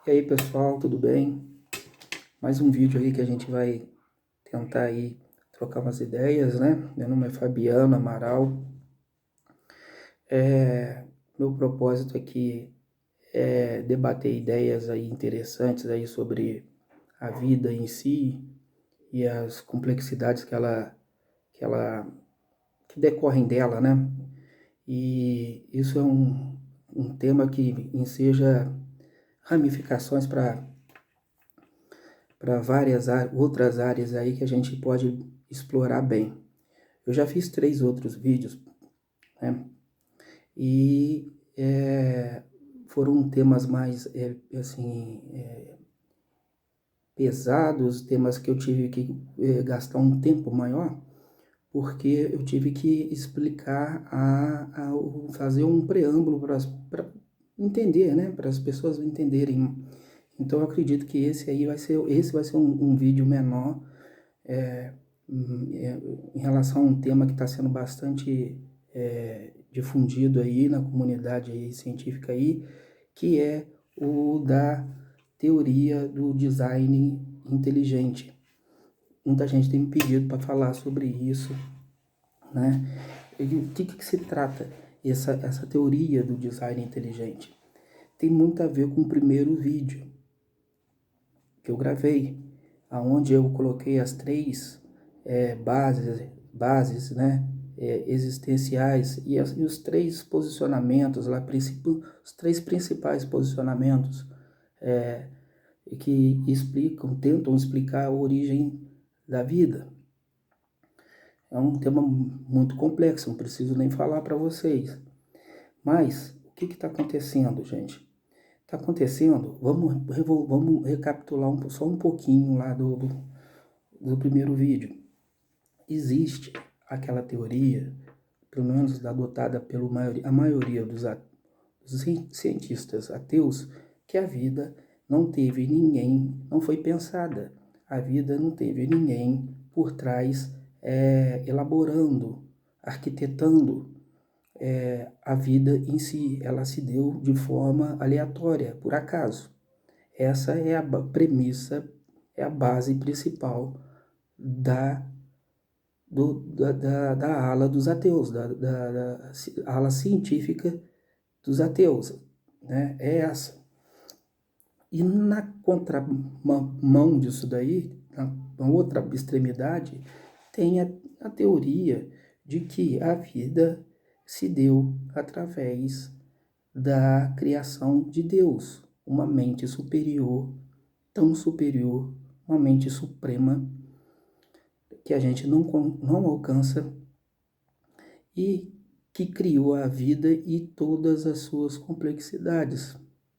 E aí pessoal, tudo bem? Mais um vídeo aí que a gente vai tentar aí trocar umas ideias, né? Meu nome é Fabiano Amaral. Meu propósito aqui é debater ideias aí interessantes aí sobre a vida em si e as complexidades que decorrem dela, né? E isso é um tema que enseja ramificações para várias outras áreas aí que a gente pode explorar bem. Eu já fiz 3 outros vídeos, né? E foram temas mais pesados, temas que eu tive que gastar um tempo maior, porque eu tive que explicar, fazer um preâmbulo para entender, né? Para as pessoas entenderem. Então eu acredito que esse vai ser um vídeo menor em relação a um tema que está sendo bastante difundido aí na comunidade aí científica aí, que é o da teoria do design inteligente. Muita gente tem me pedido para falar sobre isso, né? E o que se trata essa teoria do design inteligente? Tem muito a ver com o primeiro vídeo que eu gravei, aonde eu coloquei as 3 bases, né, existenciais e os 3 posicionamentos lá, os 3 principais posicionamentos que tentam explicar a origem da vida. É um tema muito complexo, não preciso nem falar para vocês. Mas o que está acontecendo, gente? Está acontecendo, vamos recapitular só um pouquinho lá do primeiro vídeo. Existe aquela teoria, pelo menos adotada pela maioria dos cientistas ateus, que a vida não teve ninguém, não foi pensada. A vida não teve ninguém por trás elaborando, arquitetando a vida em si. Ela se deu de forma aleatória, por acaso. Essa é a premissa, é a base principal da ala dos ateus, da ala científica dos ateus, né? É essa. E na contramão disso daí, na outra extremidade, tem a teoria de que a vida se deu através da criação de Deus, uma mente superior, tão superior, uma mente suprema, que a gente não alcança, e que criou a vida e todas as suas complexidades.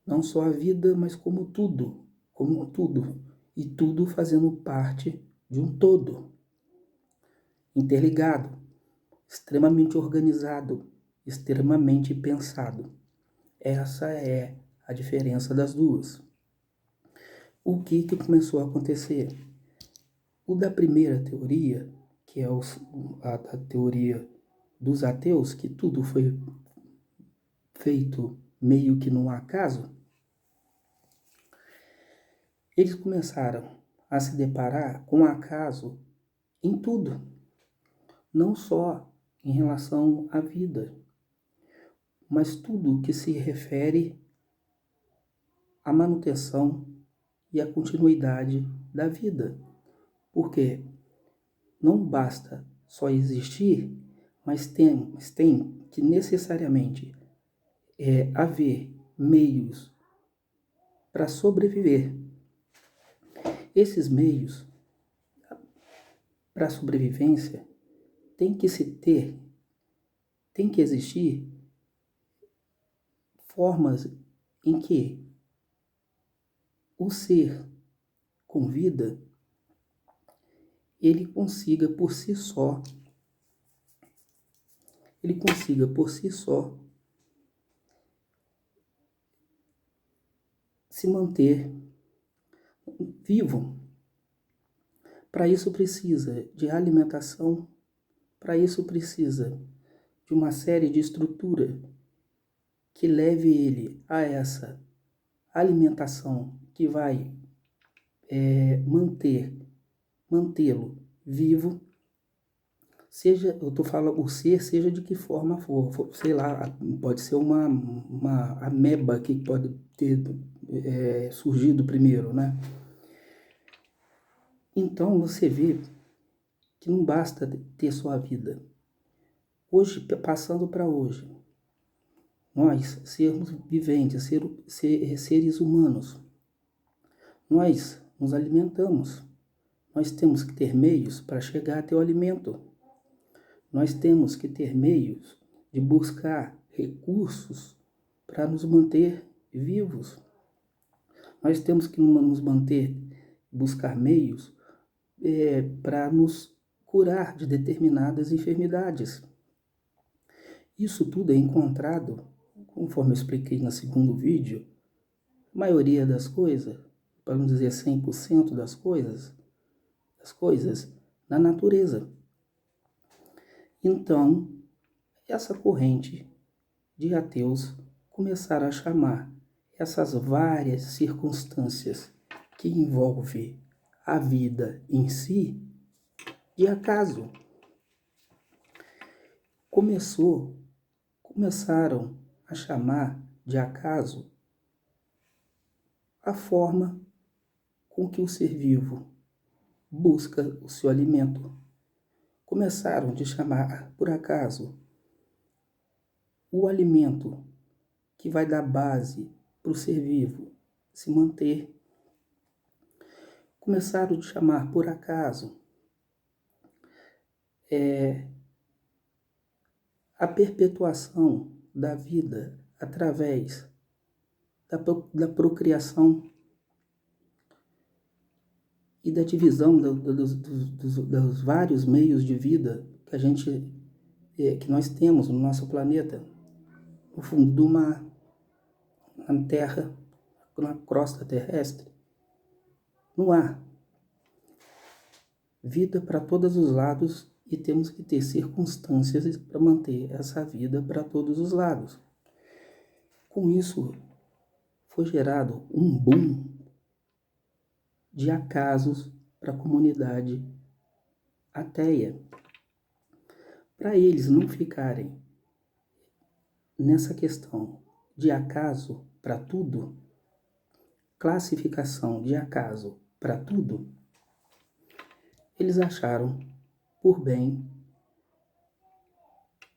Não só a vida, mas como tudo, e tudo fazendo parte de um todo, interligado, extremamente organizado, extremamente pensado. Essa é a diferença das duas. O que começou a acontecer? O da primeira teoria, que é a teoria dos ateus, que tudo foi feito meio que num acaso, eles começaram a se deparar com acaso em tudo, não só em relação à vida, mas tudo que se refere à manutenção e à continuidade da vida. Porque não basta só existir, mas tem que necessariamente haver meios para sobreviver. Esses meios para sobrevivência tem que existir formas em que o ser com vida ele consiga por si só se manter vivo. Para isso precisa de alimentação, para isso precisa de uma série de estrutura que leve ele a alimentação que vai mantê-lo vivo, seja, eu estou falando, o ser, seja de que forma for, sei lá, pode ser uma ameba que pode ter surgido primeiro, né? Então você vê que não basta ter sua vida. Hoje, passando para hoje, nós sermos viventes, seres humanos, nós nos alimentamos. Nós temos que ter meios para chegar até o alimento. Nós temos que ter meios de buscar recursos para nos manter vivos. Nós temos que nos manter, buscar meios para nos curar de determinadas enfermidades. Isso tudo é encontrado, conforme eu expliquei no segundo vídeo, a maioria das coisas, para não dizer 100% das coisas, na natureza. Então, essa corrente de ateus começaram a chamar essas várias circunstâncias que envolvem a vida em si de acaso. Começaram a chamar de acaso a forma com que o ser vivo busca o seu alimento. Começaram a chamar, por acaso, o alimento que vai dar base para o ser vivo se manter. Começaram a chamar, por acaso, a perpetuação da vida através da procriação e da divisão dos vários meios de vida que nós temos no nosso planeta, no fundo do mar, na terra, na crosta terrestre, no ar. Vida para todos os lados e temos que ter circunstâncias para manter essa vida para todos os lados. Com isso, foi gerado um boom de acasos para a comunidade ateia. Para eles não ficarem nessa questão de acaso para tudo, classificação de acaso para tudo, eles acharam por bem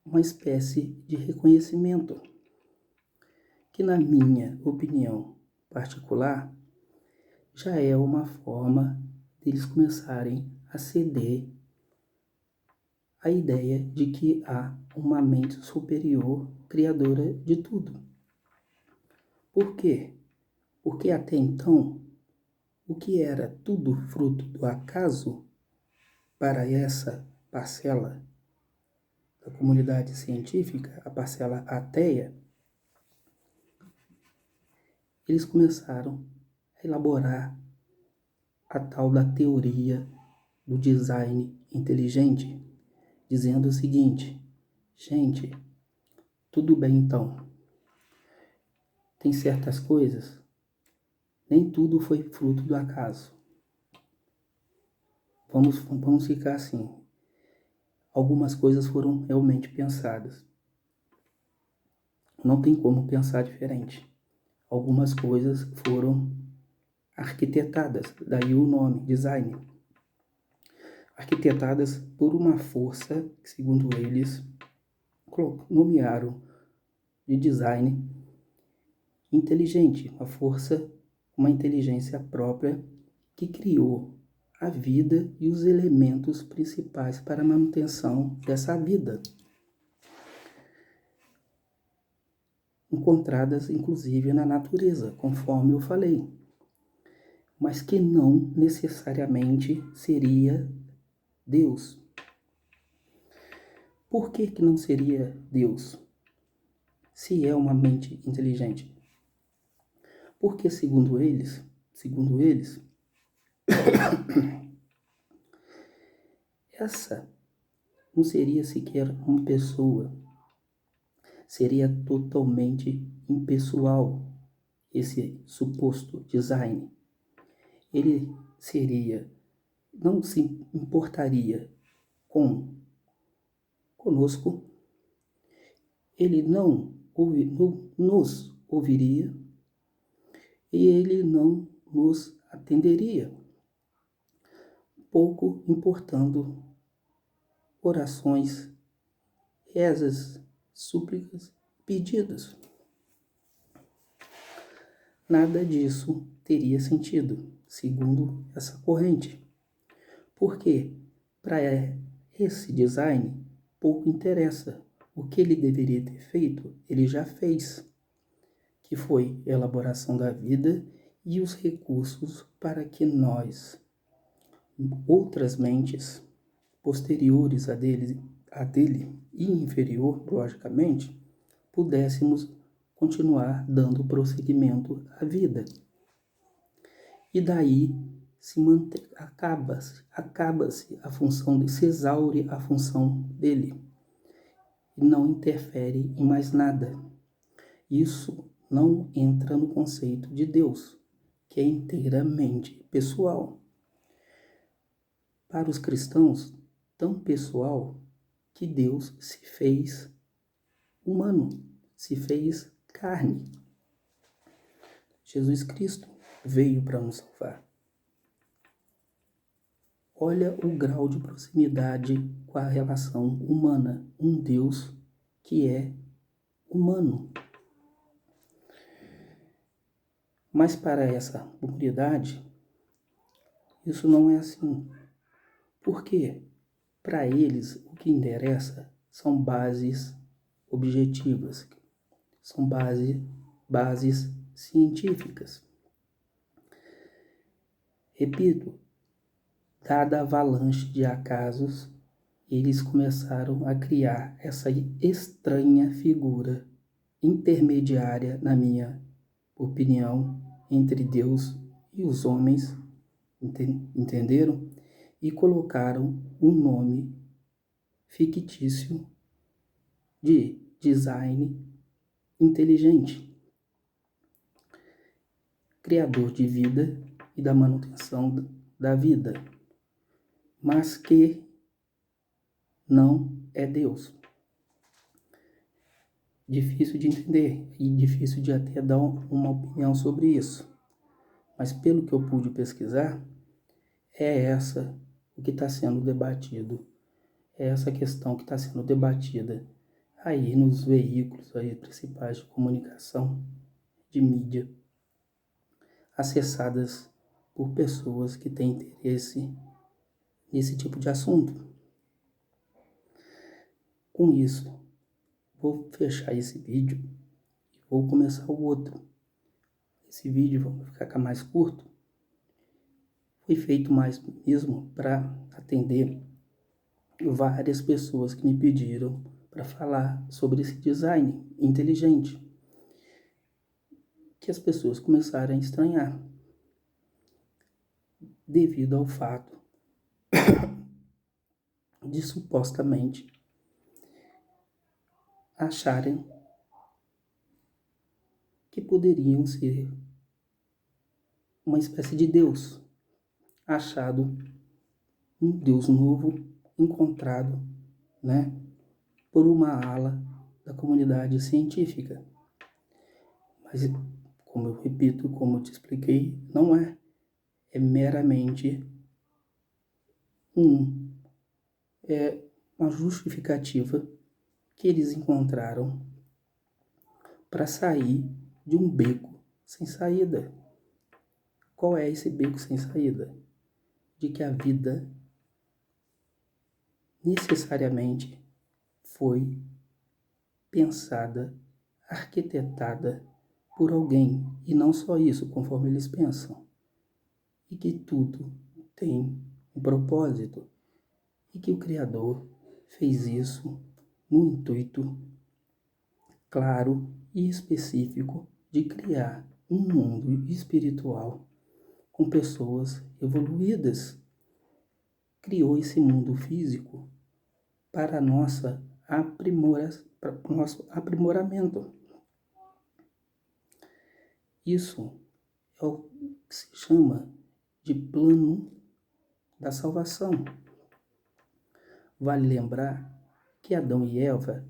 uma espécie de reconhecimento, que na minha opinião particular, já é uma forma deles começarem a ceder à ideia de que há uma mente superior, criadora de tudo. Por quê? Porque até então, o que era tudo fruto do acaso, para essa parcela da comunidade científica, a parcela ateia, eles começaram a elaborar a tal da teoria do design inteligente, dizendo o seguinte: gente, tudo bem então, tem certas coisas, nem tudo foi fruto do acaso. Vamos ficar assim. Algumas coisas foram realmente pensadas. Não tem como pensar diferente. Algumas coisas foram arquitetadas, daí o nome, design. Arquitetadas por uma força que, segundo eles, nomearam de design inteligente, uma inteligência própria que criou a vida e os elementos principais para a manutenção dessa vida, encontradas inclusive na natureza, conforme eu falei, mas que não necessariamente seria Deus. Por que não seria Deus, se é uma mente inteligente? Porque, segundo eles, essa não seria sequer uma pessoa, seria totalmente impessoal. esse suposto design, ele não se importaria conosco, ele não nos ouviria e ele não nos atenderia, pouco importando orações, rezas, súplicas, pedidos. Nada disso teria sentido, segundo essa corrente, porque para esse design pouco interessa. O que ele deveria ter feito, ele já fez, que foi a elaboração da vida e os recursos para que nós, outras mentes posteriores a dele e inferior, logicamente, pudéssemos continuar dando prosseguimento à vida. E daí acaba-se a função, se exaure a função dele e não interfere em mais nada. Isso não entra no conceito de Deus, que é inteiramente pessoal. Para os cristãos, tão pessoal que Deus se fez humano, se fez carne. Jesus Cristo veio para nos salvar. Olha o grau de proximidade com a relação humana, um Deus que é humano. Mas para essa comunidade, isso não é assim. Por quê? Para eles, o que interessa são bases objetivas, são bases científicas. Repito, dada a avalanche de acasos, eles começaram a criar essa estranha figura intermediária, na minha opinião, entre Deus e os homens, entenderam? E colocaram um nome fictício de design inteligente, criador de vida e da manutenção da vida, mas que não é Deus. Difícil de entender e difícil de até dar uma opinião sobre isso. Mas pelo que eu pude pesquisar, é essa o que está sendo debatido. É essa questão que está sendo debatida aí nos veículos aí principais de comunicação, de mídia, acessadas por pessoas que têm interesse nesse tipo de assunto. Com isso, vou fechar esse vídeo e vou começar o outro. Esse vídeo vai ficar mais curto. Foi feito mais mesmo para atender várias pessoas que me pediram para falar sobre esse design inteligente, que as pessoas começaram a estranhar, devido ao fato de supostamente acharem que poderiam ser uma espécie de Deus, achado um Deus novo, encontrado, por uma ala da comunidade científica. Mas, como eu repito, como eu te expliquei, não é. É meramente uma justificativa que eles encontraram para sair de um beco sem saída. Qual é esse beco sem saída? De que a vida necessariamente foi pensada, arquitetada por alguém, e não só isso, conforme eles pensam, e que tudo tem um propósito, e que o Criador fez isso no intuito claro e específico de criar um mundo espiritual com pessoas evoluídas. Criou esse mundo físico para nosso aprimoramento. Isso é o que se chama de plano da salvação. Vale lembrar que Adão e Eva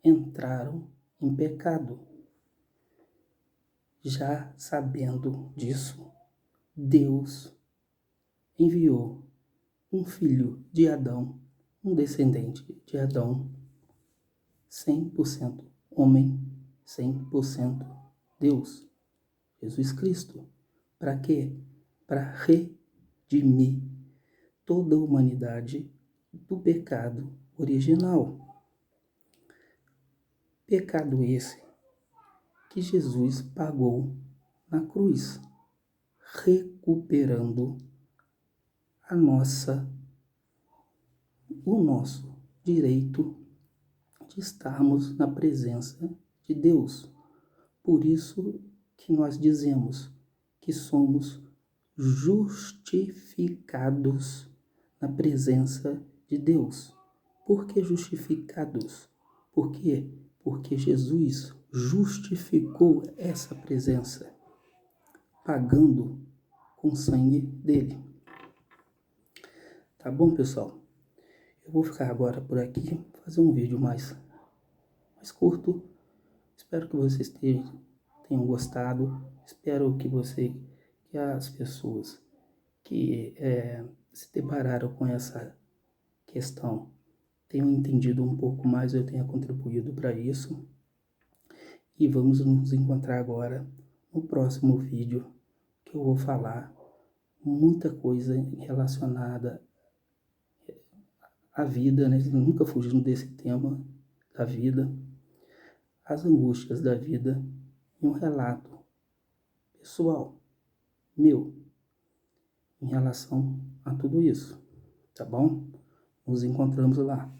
entraram em pecado. Já sabendo disso, Deus enviou um filho de Adão, um descendente de Adão, 100% homem, 100% Deus, Jesus Cristo. Para quê? Para redimir toda a humanidade do pecado original. Pecado esse que Jesus pagou na cruz, recuperando o nosso direito de estarmos na presença de Deus. Por isso que nós dizemos que somos justificados na presença de Deus. Por que justificados? Por quê? Porque Jesus justificou essa presença, pagando com o sangue dele. Tá bom, pessoal? Eu vou ficar agora por aqui, fazer um vídeo mais curto. Espero que vocês tenham gostado. Espero que as pessoas que se depararam com essa questão tenham entendido um pouco mais, eu tenha contribuído para isso. E vamos nos encontrar agora no próximo vídeo, que eu vou falar muita coisa relacionada à vida, né? Nunca fugindo desse tema da vida, as angústias da vida e um relato pessoal meu em relação a tudo isso, tá bom? Nos encontramos lá.